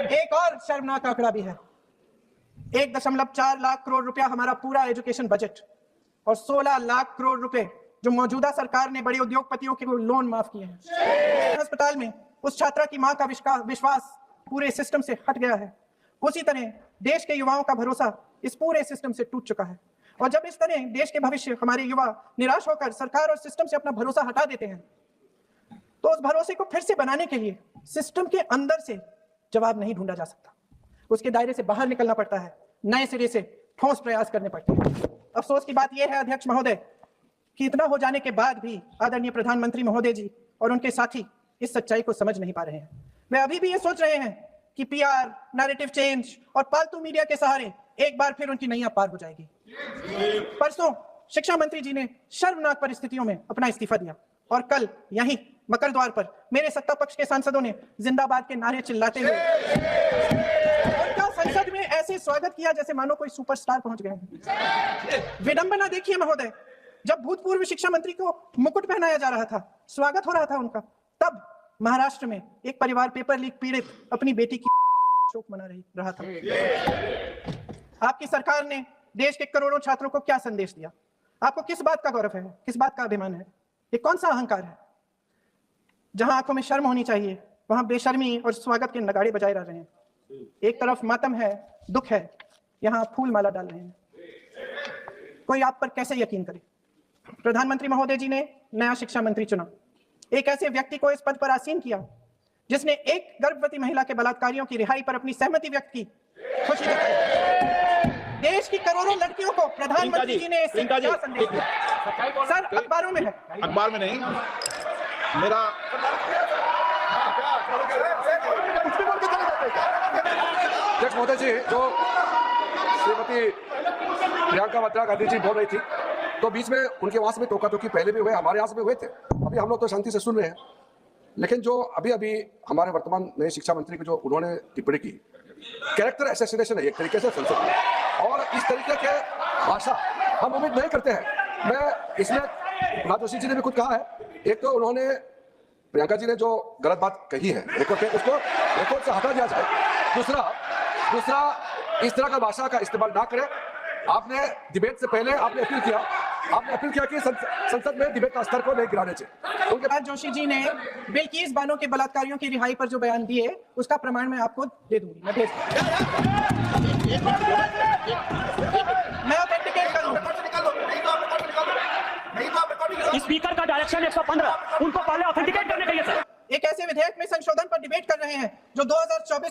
एक और शर्मनाक आंकड़ा भी है। 1.4 लाख करोड़ रुपया हमारा पूरा एजुकेशन बजट और 16 लाख करोड़ रुपए जो मौजूदा सरकार ने बड़े उद्योगपतियों के लोन माफ किए हैं। अस्पताल में उस छात्रा की मां का विश्वास पूरे सिस्टम से हट गया है। उसी तरह देश के युवाओं का भरोसा इस पूरे सिस्टम से टूट चुका है। और जब इस तरह देश के भविष्य हमारे युवा निराश होकर सरकार और सिस्टम से अपना भरोसा हटा देते हैं, तो उस भरोसे को फिर से बनाने के लिए सिस्टम के अंदर से जवाब नहीं ढूंढा जा सकता। उसके दायरे से बाहर निकलना पड़ता है, नए सिरे से ठोस प्रयास करने पड़ते हैं। अफसोस की बात यह है अध्यक्ष महोदय कि इतना हो जाने के बाद भी आदरणीय प्रधानमंत्री महोदय जी और उनके साथी इस सच्चाई को समझ नहीं पा रहे हैं। वे अभी भी ये सोच रहे हैं कि पीआर, नैरेटिव चेंज और पालतू मीडिया के सहारे एक बार फिर उनकी नैया पार हो जाएगी। परसों शिक्षा मंत्री जी ने शर्मनाक परिस्थितियों में अपना इस्तीफा दिया और कल यहीं मकर द्वार पर मेरे सत्ता पक्ष के सांसदों ने जिंदाबाद के नारे चिल्लाते हुए उनका संसद में ऐसे स्वागत किया जैसे मानो कोई सुपरस्टार पहुंच गए हैं। विडंबना देखिए महोदय, जब भूतपूर्व शिक्षा मंत्री को मुकुट पहनाया जा रहा था, स्वागत हो रहा था उनका, तब महाराष्ट्र में एक परिवार पेपर लीक पीड़ित अपनी बेटी की शोक मना रहा था। आपकी सरकार ने देश के करोड़ों छात्रों को क्या संदेश दिया? आपको किस बात का गौरव है, किस बात का अभिमान है? ये कौन सा अहंकार है? जहां आंखों में शर्म होनी चाहिए वहां बेशर्मी और स्वागत के नगाड़े बजाए रह रहे हैं। एक तरफ मातम है, दुख है, यहां फूल माला डाल रहे हैं। कोई आप पर कैसे यकीन करे? प्रधानमंत्री महोदय जी ने नया शिक्षा मंत्री चुना, एक ऐसे व्यक्ति को इस पद पर आसीन किया जिसने एक गर्भवती महिला के बलात्कारियों की रिहाई पर अपनी सहमति व्यक्त की, खुशी जताई। देश की करोड़ों लड़कियों को प्रधानमंत्री जी ने क्या संदेश दिया? सर, अखबारों में है, अखबार में नहीं। मेरा अध्यक्ष महोदय जी, जो श्रीमती प्रियंका वाड्रा गांधी जी बोल रही थी, तो बीच में उनके वहां से भी टोका टोकी पहले भी हुए, हमारे यहाँ से भी हुए थे। अभी हम लोग तो शांति से सुन रहे हैं, लेकिन जो अभी अभी हमारे वर्तमान नए शिक्षा मंत्री की जो उन्होंने टिप्पणी की, कैरेक्टर असैसिनेशन है एक तरीके से संसद में, और इस तरीके के भाषा हम उम्मीद नहीं करते हैं। मैं इसमें प्रहलाद जोशी जी ने भी खुद कहा है, एक तो उन्होंने प्रियंका जी ने जो गलत बात कही है उसको रिकॉर्ड से हटा दिया जाए। दूसरा इस तरह का भाषा का इस्तेमाल ना करें। आपने डिबेट से पहले आपने अपील किया कि संसद में डिबेट का स्तर को नहीं गिराने चाहिए। उनके बाद जोशी जी ने बिल्किस बानो के बलात्कारियों की रिहाई पर जो बयान दिए उसका प्रमाण मैं आपको दे दूंगी, मैं भेज मैं ऑथेंटिकेट करूंगा। स्पीकर का डायरेक्शन 115, उनको पहले ऑथेंटिकेट करने के लिए। एक ऐसे विधेयक में संशोधन पर डिबेट कर रहे हैं जो 2024